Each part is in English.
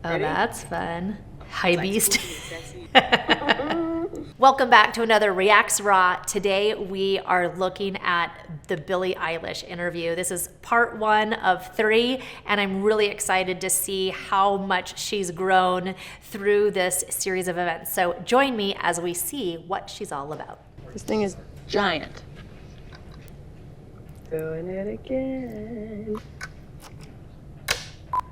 Oh, Ready? that's fun. High beast. Welcome back to another Reacts Raw. Today we are looking at the Billie Eilish interview. This is part 1 of 3, and I'm really excited to see how much she's grown through this series of events. So join me as we see what she's all about. This thing is giant. Doing it again.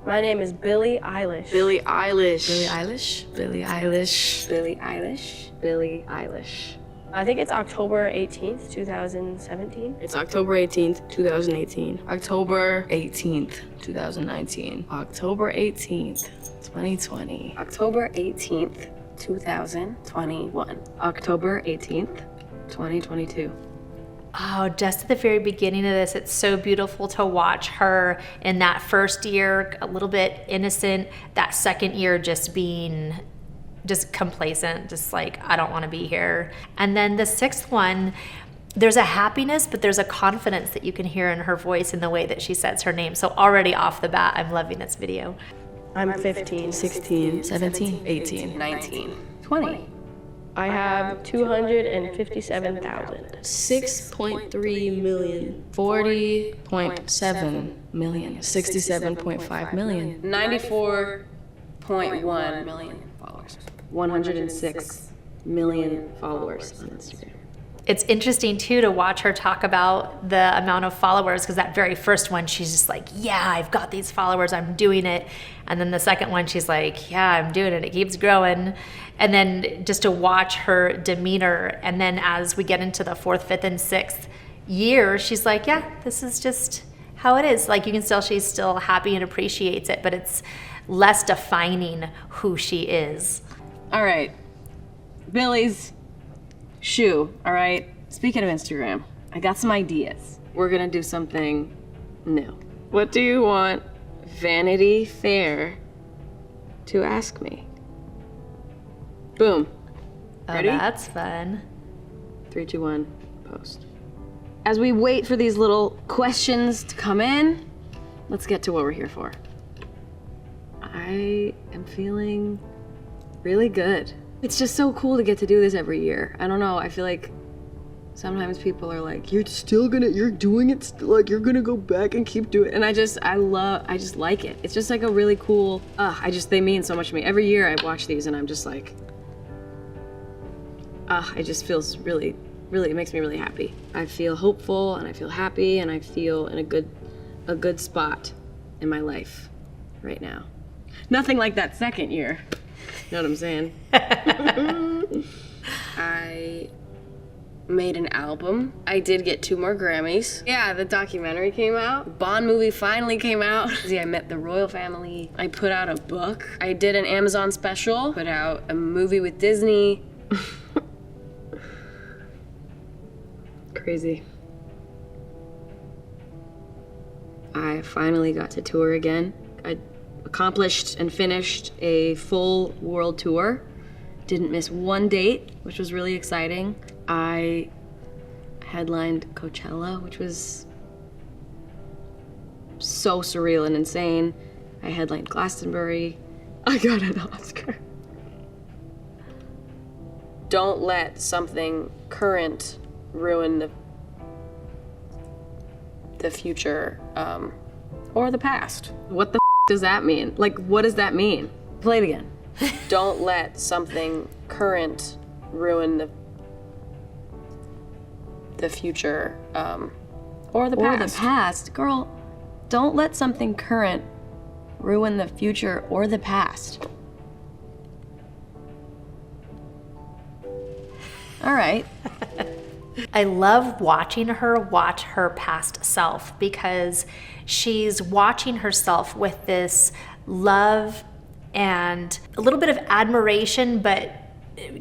My name is Billie Eilish. Billie Eilish. Billie Eilish? Billie Eilish. Billie Eilish. Billie Eilish. I think it's October 18th, 2017. It's October 18th, 2018. October 18th, 2019. October 18th, 2020. October 18th, 2021. October 18th, 2022. Oh, just at the very beginning of this, it's so beautiful to watch her in that first year, a little bit innocent, that second year just being just complacent, just like, I don't want to be here. And then the 6th one, there's a happiness, but there's a confidence that you can hear in her voice in the way that she says her name. So already off the bat, I'm loving this video. I'm 15. 16, 17, 18. 19. 20. I have 257,000. 6.3 million. 40.7 million. 67.5 million. 94.1 million followers. 106 million followers on Instagram. It's interesting too to watch her talk about the amount of followers, because that very first one, she's just like, yeah, I've got these followers, I'm doing it. And then the second one, she's like, yeah, I'm doing it, it keeps growing. And then just to watch her demeanor. And then as we get into the 4th, 5th, and 6th year, she's like, yeah, this is just how it is. Like, you can still, she's still happy and appreciates it, but it's less defining who she is. All right. Billie's shoe, all right? Speaking of Instagram, I got some ideas. We're gonna do something new. What do you want Vanity Fair to ask me? Boom. Oh, Ready? that's fun. 3, 2, 1, post. As we wait for these little questions to come in, let's get to what we're here for. I am feeling really good. It's just so cool to get to do this every year. I don't know, I feel like sometimes people are like, you're doing it, like you're gonna go back and keep doing it. And I just like it. It's just like a really cool, they mean so much to me. Every year I watch these and I'm just like, it just feels really, it makes me really happy. I feel hopeful and I feel happy and I feel in a good spot in my life right now. Nothing like that second year. You know what I'm saying? I made an album. I did get 2 more Grammys. Yeah, the documentary came out. Bond movie finally came out. See, I met the royal family. I put out a book. I did an Amazon special. Put out a movie with Disney. Crazy. I finally got to tour again. I accomplished and finished a full world tour. Didn't miss one date, which was really exciting. I headlined Coachella, which was so surreal and insane. I headlined Glastonbury. I got an Oscar. Don't let something current ruin the future, or the past. What the does that mean? Like, what does that mean? Play it again. Don't let something current ruin the future, or the past. Or the past. Girl, don't let something current ruin the future or the past. All right. I love watching her watch her past self, because she's watching herself with this love and a little bit of admiration, but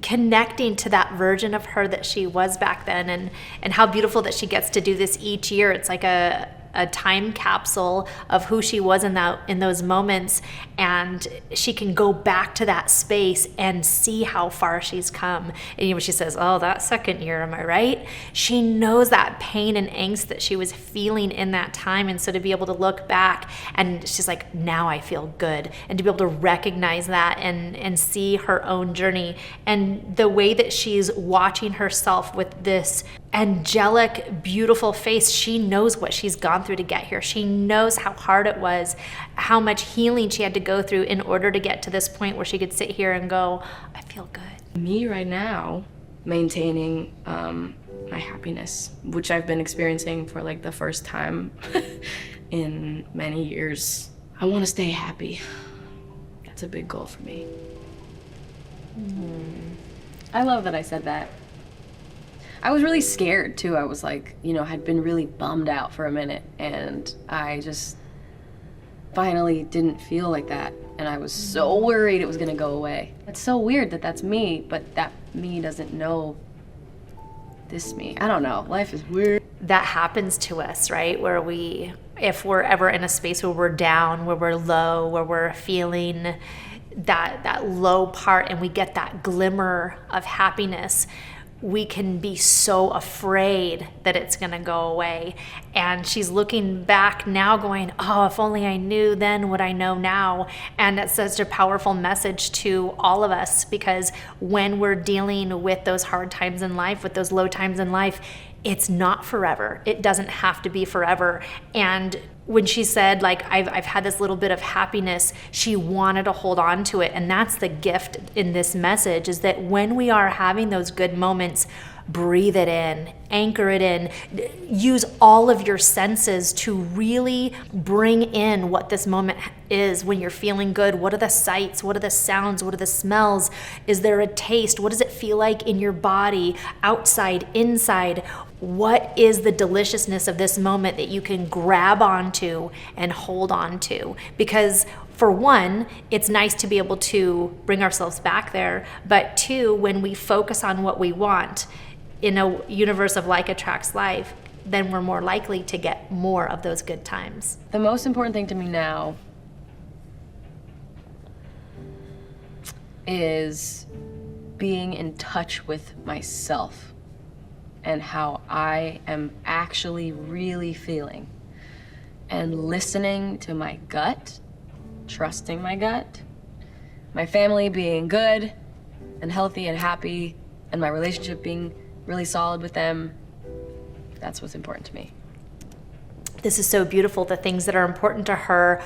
connecting to that version of her that she was back then, and how beautiful that she gets to do this each year. It's like a a time capsule of who she was in those moments, and she can go back to that space and see how far she's come. And when she says, oh, that second year, am I right? She knows that pain and angst that she was feeling in that time. And so to be able to look back, and she's like, now I feel good. And to be able to recognize that and see her own journey, and the way that she's watching herself with this angelic, beautiful face. She knows what she's gone through to get here. She knows how hard it was, how much healing she had to go through in order to get to this point where she could sit here and go, I feel good. Me right now, maintaining my happiness, which I've been experiencing for like the first time in many years. I want to stay happy. That's a big goal for me. I love that I said that. I was really scared too. I was like, had been really bummed out for a minute, and I just finally didn't feel like that. And I was so worried it was gonna go away. It's so weird that that's me, but that me doesn't know this me. I don't know. Life is weird. That happens to us, right? Where if we're ever in a space where we're down, where we're low, where we're feeling that low part, and we get that glimmer of happiness, we can be so afraid that it's going to go away. And she's looking back now going, oh, if only I knew then what I know now. And that's such a powerful message to all of us, because when we're dealing with those hard times in life, with those low times in life, it's not forever. It doesn't have to be forever. And when she said, like, I've had this little bit of happiness, she wanted to hold on to it. And that's the gift in this message, is that when we are having those good moments, breathe it in, anchor it in, use all of your senses to really bring in what this moment is. When you're feeling good, what are the sights? What are the sounds? What are the smells? Is there a taste? What does it feel like in your body, outside, inside? What is the deliciousness of this moment that you can grab onto and hold on to? Because for one, it's nice to be able to bring ourselves back there. But two, when we focus on what we want in a universe of like attracts like, then we're more likely to get more of those good times. The most important thing to me now is being in touch with myself and how I am actually really feeling, and listening to my gut, trusting my gut, my family being good and healthy and happy, and my relationship being really solid with them. That's what's important to me. This is so beautiful. The things that are important to her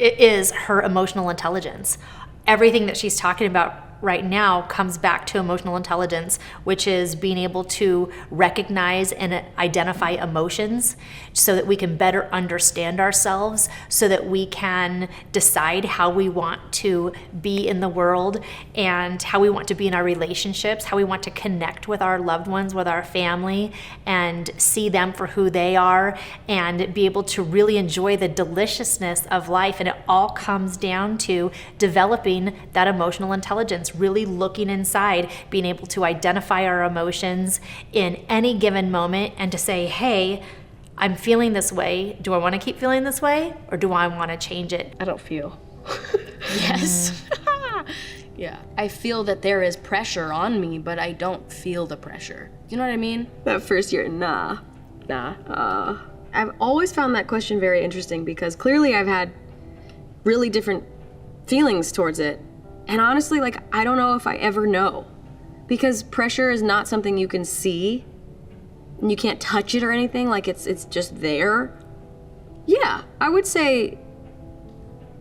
is her emotional intelligence. Everything that she's talking about right now comes back to emotional intelligence, which is being able to recognize and identify emotions so that we can better understand ourselves, so that we can decide how we want to be in the world and how we want to be in our relationships, how we want to connect with our loved ones, with our family, and see them for who they are, and be able to really enjoy the deliciousness of life. And it all comes down to developing that emotional intelligence, really looking inside, being able to identify our emotions in any given moment, and to say, hey, I'm feeling this way. Do I want to keep feeling this way, or do I want to change it? I don't feel. Yes. Yeah. I feel that there is pressure on me, but I don't feel the pressure. You know what I mean? That first year, nah. I've always found that question very interesting, because clearly I've had really different feelings towards it. And honestly, like, I don't know if I ever know, because pressure is not something you can see and you can't touch it or anything. Like, it's just there. Yeah, I would say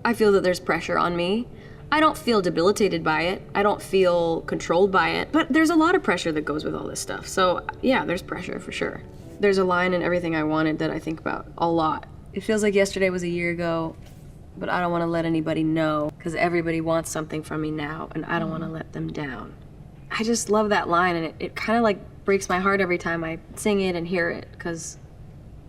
I feel that there's pressure on me. I don't feel debilitated by it. I don't feel controlled by it, but there's a lot of pressure that goes with all this stuff. So yeah, there's pressure for sure. There's a line in Everything I Wanted that I think about a lot. It feels like yesterday was a year ago, but I don't want to let anybody know, because everybody wants something from me now, and I don't want to let them down. I just love that line, and it kind of like breaks my heart every time I sing it and hear it, because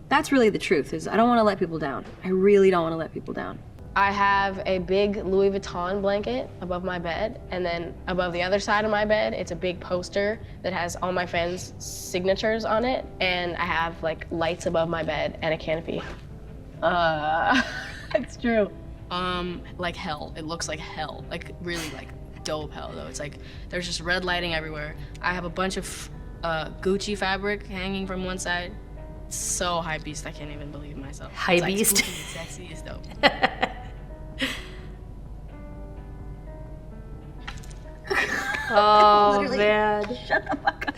that's really the truth, is I don't want to let people down. I really don't want to let people down. I have a big Louis Vuitton blanket above my bed, and then above the other side of my bed, it's a big poster that has all my friends' signatures on it, and I have like lights above my bed and a canopy. It's true. Like hell. It looks like hell. Like really like dope hell though. It's like there's just red lighting everywhere. I have a bunch of Gucci fabric hanging from one side. It's so high beast, I can't even believe myself. High it's like beast. spooky and sexy, it's dope. Oh man. Shut the fuck up.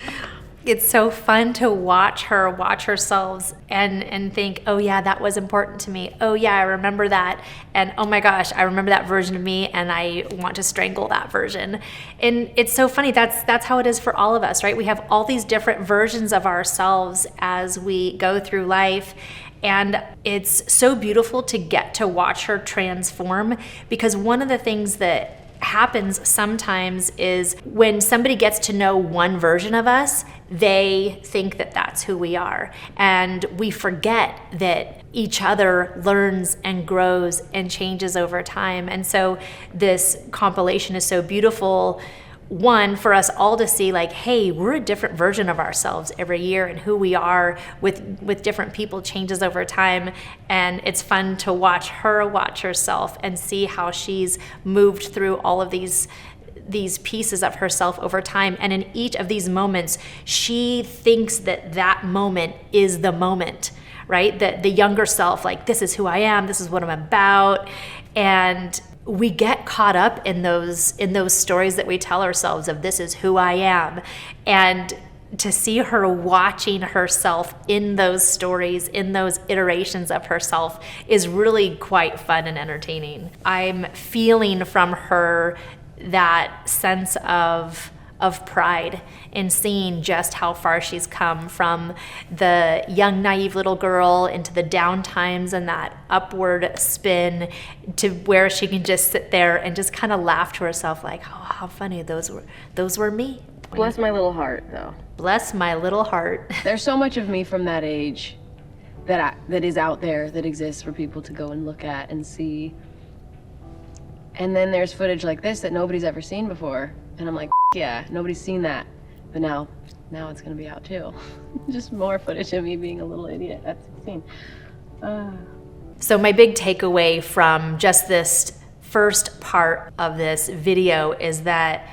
It's so fun to watch her watch herself and think, oh yeah, that was important to me. Oh yeah, I remember that. And oh my gosh, I remember that version of me and I want to strangle that version. And it's so funny, that's how it is for all of us, right? We have all these different versions of ourselves as we go through life. And it's so beautiful to get to watch her transform, because one of the things that happens sometimes is when somebody gets to know one version of us, they think that that's who we are. And we forget that each other learns and grows and changes over time. And so this compilation is so beautiful. One, for us all to see like, hey, we're a different version of ourselves every year, and who we are with different people changes over time. And it's fun to watch her watch herself and see how she's moved through all of these pieces of herself over time. And in each of these moments, she thinks that that moment is the moment, right? That the younger self, like, this is who I am, this is what I'm about. And we get caught up in those stories that we tell ourselves of, this is who I am. And to see her watching herself in those stories, in those iterations of herself, is really quite fun and entertaining. I'm feeling from her that sense of pride in seeing just how far she's come, from the young, naive little girl into the down times and that upward spin to where she can just sit there and just kind of laugh to herself like, oh, how funny, those were me. Bless my little heart, though. Bless my little heart. There's so much of me from that age that is out there, that exists for people to go and look at and see. And then there's footage like this that nobody's ever seen before. And I'm like, yeah, nobody's seen that. But now it's gonna be out too. Just more footage of me being a little idiot at 16. So my big takeaway from just this first part of this video is that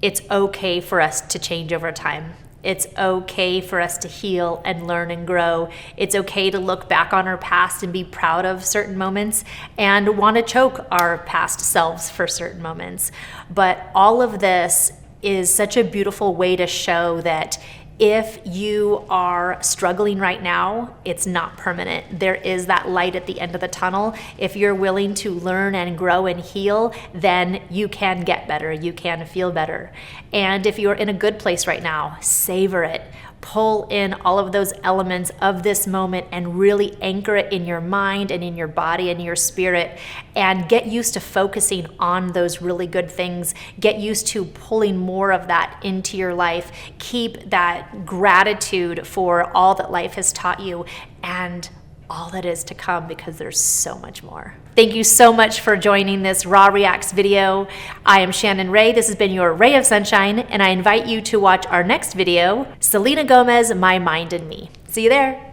it's okay for us to change over time. It's okay for us to heal and learn and grow. It's okay to look back on our past and be proud of certain moments and want to choke our past selves for certain moments. But all of this is such a beautiful way to show that if you are struggling right now, it's not permanent. There is that light at the end of the tunnel. If you're willing to learn and grow and heal, then you can get better. You can feel better. And if you're in a good place right now, savor it. Pull in all of those elements of this moment and really anchor it in your mind and in your body and your spirit, and get used to focusing on those really good things. Get used to pulling more of that into your life. Keep that gratitude for all that life has taught you and all that is to come, because there's so much more. Thank you so much for joining this Raw Reacts video. I am Shannon Ray. This has been your Ray of Sunshine, and I invite you to watch our next video, Selena Gomez, My Mind and Me. See you there.